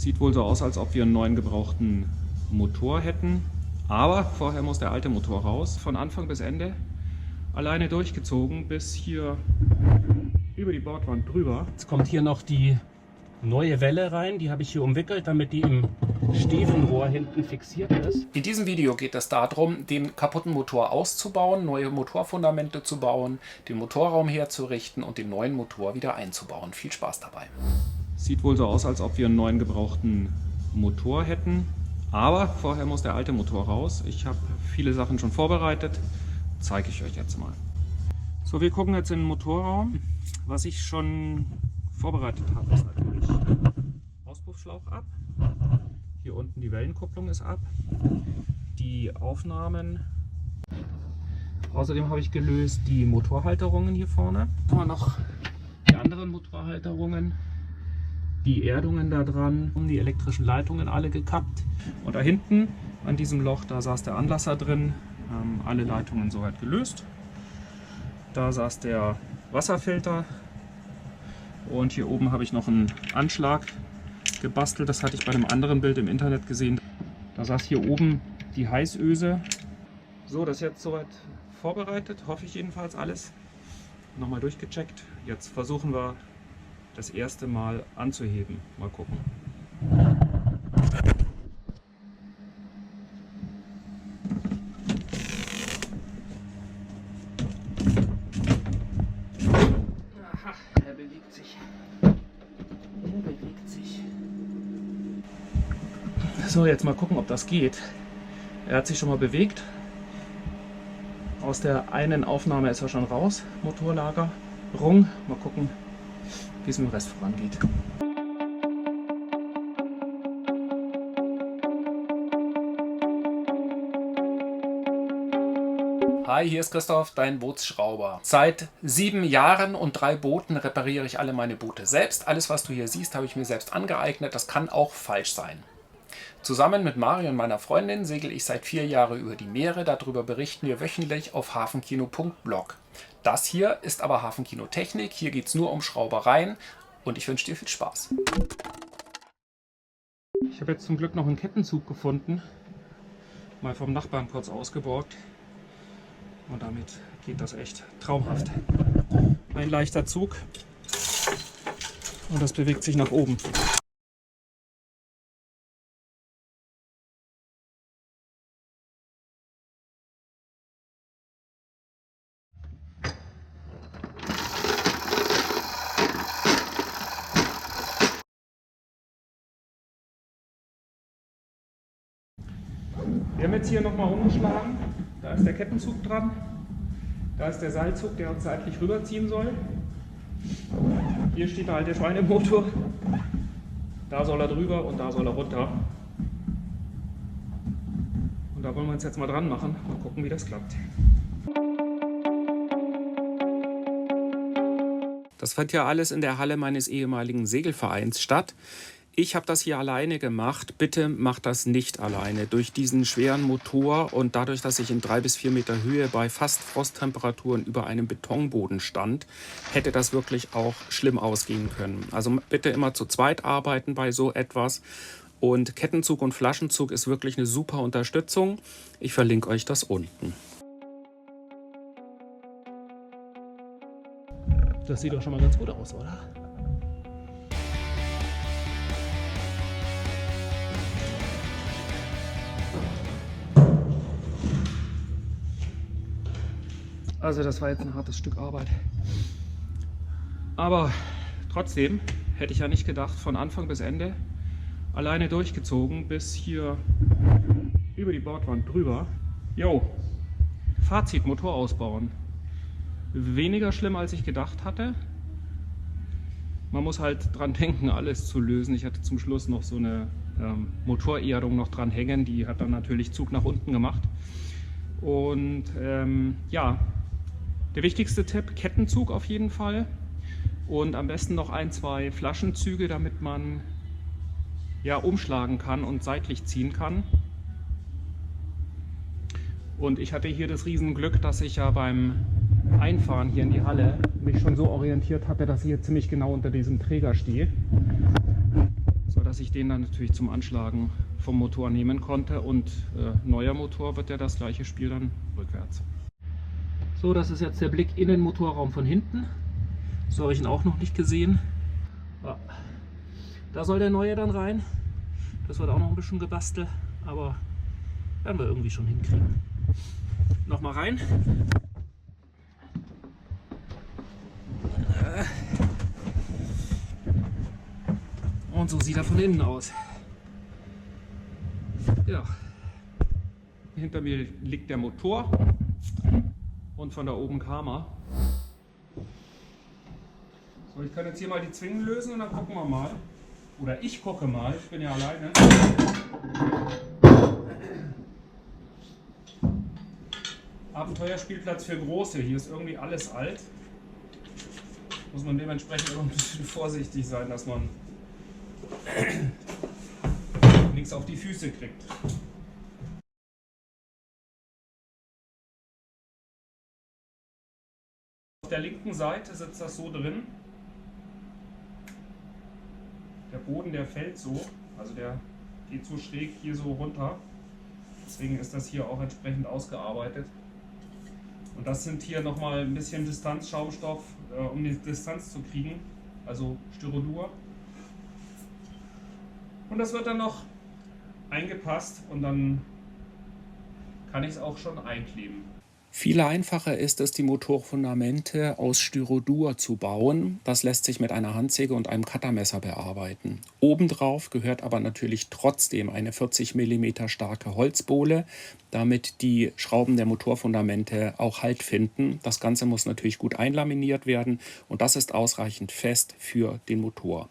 Sieht wohl so aus, als ob wir einen neuen gebrauchten Motor hätten. Aber vorher muss der alte Motor raus. Von Anfang bis Ende alleine durchgezogen bis hier über die Bordwand drüber. Jetzt kommt hier noch die neue Welle rein. Die habe ich hier umwickelt, damit die im Stefenrohr hinten fixiert ist. In diesem Video geht es darum, den kaputten Motor auszubauen, neue Motorfundamente zu bauen, den Motorraum herzurichten und den neuen Motor wieder einzubauen. Viel Spaß dabei. Sieht wohl so aus, als ob wir einen neuen gebrauchten Motor hätten. Aber vorher muss der alte Motor raus. Ich habe viele Sachen schon vorbereitet. Zeige ich euch jetzt mal. So, wir gucken jetzt in den Motorraum. Was ich schon vorbereitet habe, ist natürlich Auspuffschlauch ab. Hier unten die Wellenkupplung ist ab. Die Aufnahmen. Außerdem habe ich gelöst die Motorhalterungen hier vorne. Dann haben wir noch die anderen Motorhalterungen. Die Erdungen da dran, die elektrischen Leitungen alle gekappt. Und da hinten an diesem Loch, da saß der Anlasser drin. Alle Leitungen soweit gelöst. Da saß der Wasserfilter. Und hier oben habe ich noch einen Anschlag gebastelt. Das hatte ich bei einem anderen Bild im Internet gesehen. Da saß hier oben die Heißöse. So, das ist jetzt soweit vorbereitet, hoffe ich jedenfalls alles. Nochmal durchgecheckt. Jetzt versuchen wir das erste Mal anzuheben. Mal gucken. Aha, er bewegt sich. Er bewegt sich. So, jetzt mal gucken, ob das geht. Er hat sich schon mal bewegt. Aus der einen Aufnahme ist er schon raus. Motorlagerung. Mal gucken, wie es mit dem Rest vorangeht. Hi, hier ist Christoph, dein Bootsschrauber. Seit 7 Jahren und 3 Booten repariere ich alle meine Boote selbst. Alles, was du hier siehst, habe ich mir selbst angeeignet. Das kann auch falsch sein. Zusammen mit Mario und meiner Freundin segel ich seit 4 Jahren über die Meere. Darüber berichten wir wöchentlich auf hafenkino.blog. Das hier ist aber Hafenkino Technik. Hier geht es nur um Schraubereien und ich wünsche dir viel Spaß. Ich habe jetzt zum Glück noch einen Kettenzug gefunden. Mal vom Nachbarn kurz ausgeborgt. Und damit geht das echt traumhaft. Ein leichter Zug. Und das bewegt sich nach oben. Wir haben jetzt hier nochmal umgeschlagen. Da ist der Kettenzug dran. Da ist der Seilzug, der uns seitlich rüberziehen soll. Hier steht der alte Schweinemotor. Da soll er drüber und da soll er runter. Und da wollen wir uns jetzt mal dran machen. Mal gucken, wie das klappt. Das fand ja alles in der Halle meines ehemaligen Segelvereins statt. Ich habe das hier alleine gemacht. Bitte macht das nicht alleine. Durch diesen schweren Motor und dadurch, dass ich in 3 bis 4 Meter Höhe bei fast Frosttemperaturen über einem Betonboden stand, hätte das wirklich auch schlimm ausgehen können. Also bitte immer zu zweit arbeiten bei so etwas. Und Kettenzug und Flaschenzug ist wirklich eine super Unterstützung. Ich verlinke euch das unten. Das sieht doch schon mal ganz gut aus, oder? Also das war jetzt ein hartes Stück Arbeit. Aber trotzdem hätte ich ja nicht gedacht, von Anfang bis Ende alleine durchgezogen bis hier über die Bordwand drüber. Jo, Fazit: Motor ausbauen. Weniger schlimm, als ich gedacht hatte. Man muss halt dran denken, alles zu lösen. Ich hatte zum Schluss noch so eine Motorerdung noch dran hängen. Die hat dann natürlich Zug nach unten gemacht. Und ja, der wichtigste Tipp: Kettenzug auf jeden Fall. Und am besten noch 1, 2 Flaschenzüge, damit man ja umschlagen kann und seitlich ziehen kann. Und ich hatte hier das Riesenglück, dass ich ja beim Einfahren hier in die Halle mich schon so orientiert hatte, dass ich hier ziemlich genau unter diesem Träger stehe. So, dass ich den dann natürlich zum Anschlagen vom Motor nehmen konnte, und neuer Motor wird ja das gleiche Spiel dann rückwärts. So, das ist jetzt der Blick in den Motorraum von hinten. So habe ich ihn auch noch nicht gesehen. Ja. Da soll der neue dann rein. Das wird auch noch ein bisschen gebastelt, aber werden wir irgendwie schon hinkriegen. Nochmal rein. Und so sieht er von innen aus. Ja. Hinter mir liegt der Motor und von da oben kam er. So, ich kann jetzt hier mal die Zwingen lösen und dann gucken wir mal. Oder ich gucke mal, ich bin ja alleine. Abenteuerspielplatz für Große. Hier ist irgendwie alles alt. Muss man dementsprechend immer ein bisschen vorsichtig sein, dass man nichts auf die Füße kriegt. Auf der linken Seite sitzt das so drin. Der Boden, der fällt so, also der geht so schräg hier so runter. Deswegen ist das hier auch entsprechend ausgearbeitet. Und das sind hier nochmal ein bisschen Distanzschaumstoff, um die Distanz zu kriegen, also Styrodur. Und das wird dann noch eingepasst und dann kann ich es auch schon einkleben. Viel einfacher ist es, die Motorfundamente aus Styrodur zu bauen. Das lässt sich mit einer Handsäge und einem Cuttermesser bearbeiten. Obendrauf gehört aber natürlich trotzdem eine 40 mm starke Holzbohle, damit die Schrauben der Motorfundamente auch Halt finden. Das Ganze muss natürlich gut einlaminiert werden und das ist ausreichend fest für den Motor.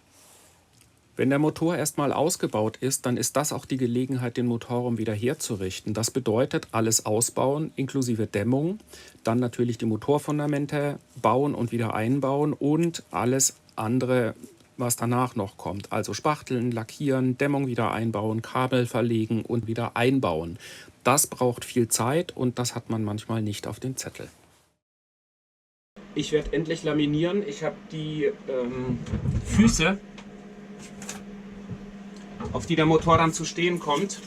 Wenn der Motor erstmal ausgebaut ist, dann ist das auch die Gelegenheit, den Motorraum wieder herzurichten. Das bedeutet, alles ausbauen, inklusive Dämmung, dann natürlich die Motorfundamente bauen und wieder einbauen und alles andere, was danach noch kommt. Also spachteln, lackieren, Dämmung wieder einbauen, Kabel verlegen und wieder einbauen. Das braucht viel Zeit und das hat man manchmal nicht auf dem Zettel. Ich werde endlich laminieren. Ich habe die Füße, auf die der Motor dann zu stehen kommt,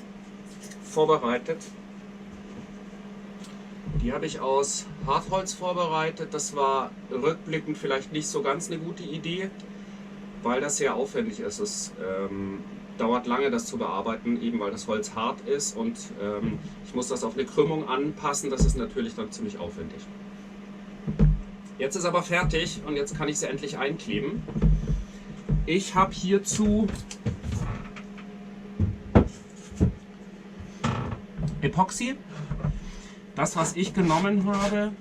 vorbereitet. Die habe ich aus Hartholz vorbereitet. Das war rückblickend vielleicht nicht so ganz eine gute Idee, weil das sehr aufwendig ist. Es dauert lange, das zu bearbeiten, eben weil das Holz hart ist und ich muss das auf eine Krümmung anpassen. Das ist natürlich dann ziemlich aufwendig. Jetzt ist aber fertig und jetzt kann ich sie endlich einkleben. Ich habe hierzu Epoxy. Das, was ich genommen habe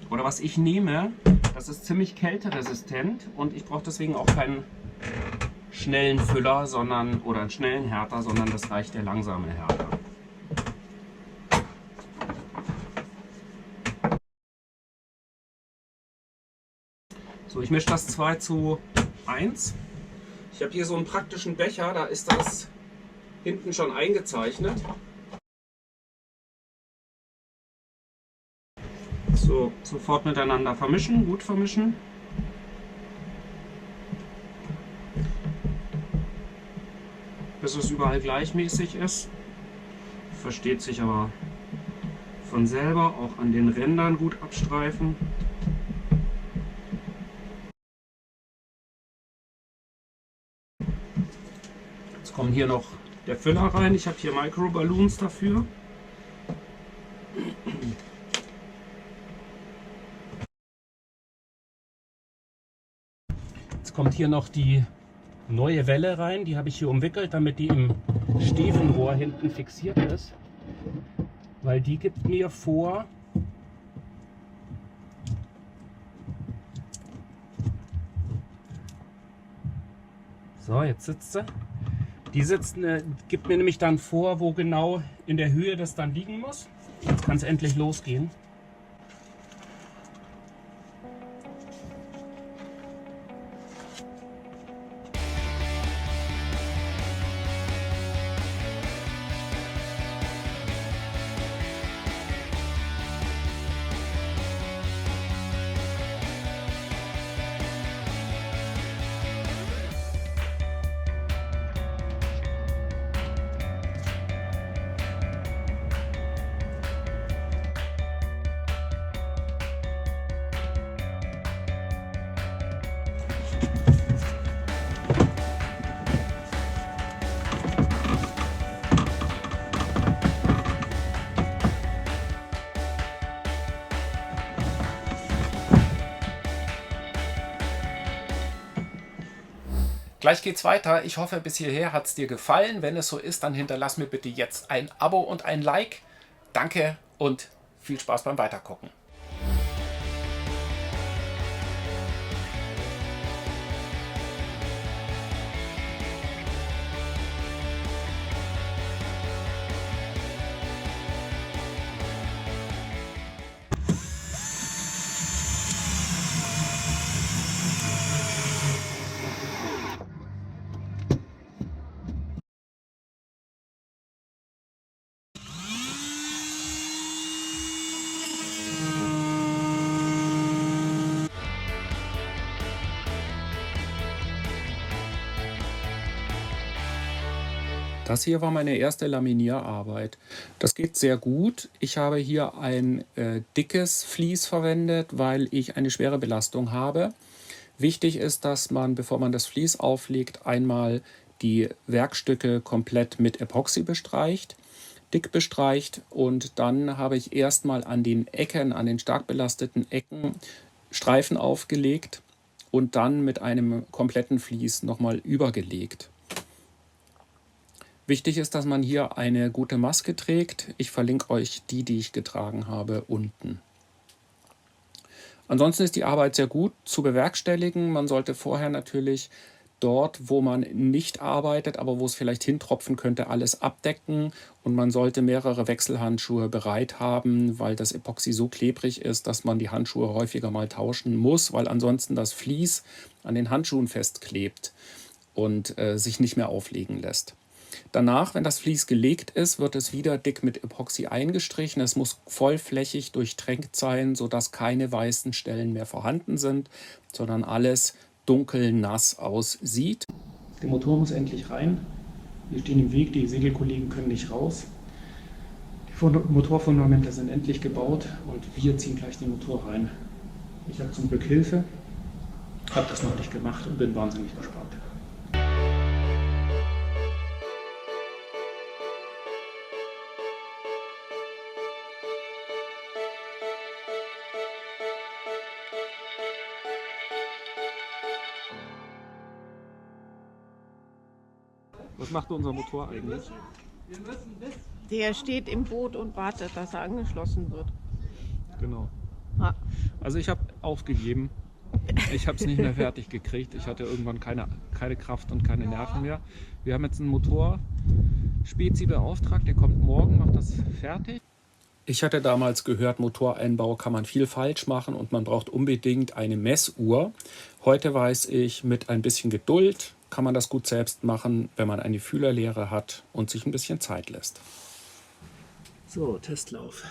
oder was ich nehme, das ist ziemlich kälteresistent und ich brauche deswegen auch keinen schnellen Füller, oder einen schnellen Härter, sondern das reicht der langsame Härter. So, ich mische das 2:1. Ich habe hier so einen praktischen Becher, da ist das hinten schon eingezeichnet. So, sofort miteinander vermischen, gut vermischen. Bis es überall gleichmäßig ist. Versteht sich aber von selber, auch an den Rändern gut abstreifen. Jetzt kommt hier noch der Füller rein. Ich habe hier Microballoons dafür. Jetzt kommt hier noch die neue Welle rein. Die habe ich hier umwickelt, damit die im Stefenrohr hinten fixiert ist. Weil die gibt mir vor, so, jetzt sitzt sie. Die gibt mir nämlich dann vor, wo genau in der Höhe das dann liegen muss. Jetzt kann es endlich losgehen. Gleich geht's weiter. Ich hoffe, bis hierher hat es dir gefallen. Wenn es so ist, dann hinterlass mir bitte jetzt ein Abo und ein Like. Danke und viel Spaß beim Weitergucken. Das hier war meine erste Laminierarbeit. Das geht sehr gut. Ich habe hier ein dickes Vlies verwendet, weil ich eine schwere Belastung habe. Wichtig ist, dass man, bevor man das Vlies auflegt, einmal die Werkstücke komplett mit Epoxy bestreicht, dick bestreicht, und dann habe ich erstmal an den Ecken, an den stark belasteten Ecken Streifen aufgelegt und dann mit einem kompletten Vlies nochmal übergelegt. Wichtig ist, dass man hier eine gute Maske trägt. Ich verlinke euch die ich getragen habe, unten. Ansonsten ist die Arbeit sehr gut zu bewerkstelligen. Man sollte vorher natürlich dort, wo man nicht arbeitet, aber wo es vielleicht hintropfen könnte, alles abdecken. Und man sollte mehrere Wechselhandschuhe bereit haben, weil das Epoxy so klebrig ist, dass man die Handschuhe häufiger mal tauschen muss, weil ansonsten das Vlies an den Handschuhen festklebt und sich nicht mehr auflegen lässt. Danach, wenn das Vlies gelegt ist, wird es wieder dick mit Epoxy eingestrichen. Es muss vollflächig durchtränkt sein, sodass keine weißen Stellen mehr vorhanden sind, sondern alles dunkel nass aussieht. Der Motor muss endlich rein. Wir stehen im Weg, die Segelkollegen können nicht raus. Die Motorfundamente sind endlich gebaut und wir ziehen gleich den Motor rein. Ich habe zum Glück Hilfe, habe das noch nicht gemacht und bin wahnsinnig gespannt. Was macht unser Motor eigentlich? Der steht im Boot und wartet, dass er angeschlossen wird. Genau. Ah. Also ich habe aufgegeben. Ich habe es nicht mehr fertig gekriegt. Ich hatte irgendwann keine Kraft und keine Nerven mehr. Wir haben jetzt einen Motor-Spezi beauftragt. Der kommt morgen, macht das fertig. Ich hatte damals gehört, Motoreinbau kann man viel falsch machen und man braucht unbedingt eine Messuhr. Heute weiß ich, mit ein bisschen Geduld kann man das gut selbst machen, wenn man eine Fühlerlehre hat und sich ein bisschen Zeit lässt. So, Testlauf.